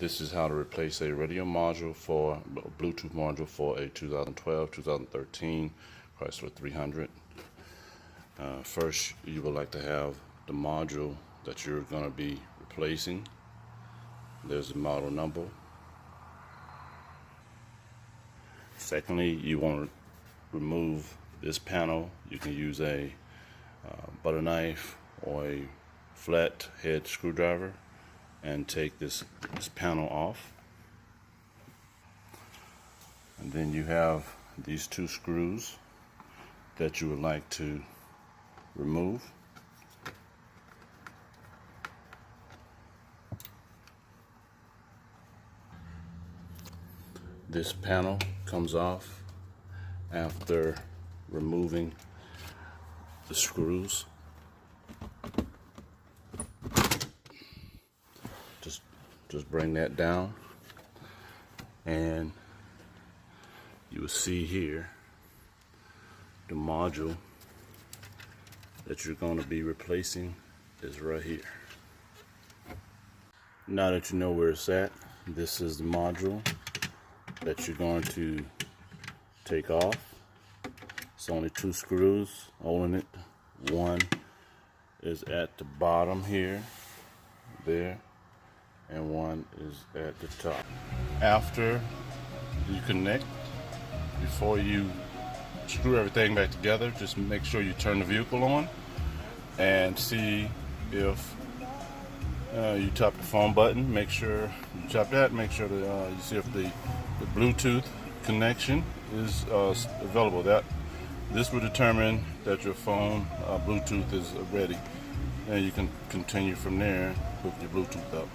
This is how to replace a radio module for a Bluetooth module for a 2012-2013 Chrysler 300. First, you would like to have the module that you're going to be replacing. There's the model number. Secondly, you want to remove this panel. You can use a butter knife or a flat head screwdriver and take this panel off. And then you have these two screws that you would like to remove. This panel comes off after removing the screws. Just bring that down, and you will see here the module that you're going to be replacing is right here. Now that you know where it's at, this is the module that you're going to take off. It's only two screws holding it. One is at the bottom here, there, and one is at the top. After you connect, before you screw everything back together, just make sure you turn the vehicle on and see if you tap the phone button. Make sure you tap that. Make sure that you see if the Bluetooth connection is available. This will determine that your phone Bluetooth is ready, and you can continue from there, hook your Bluetooth up.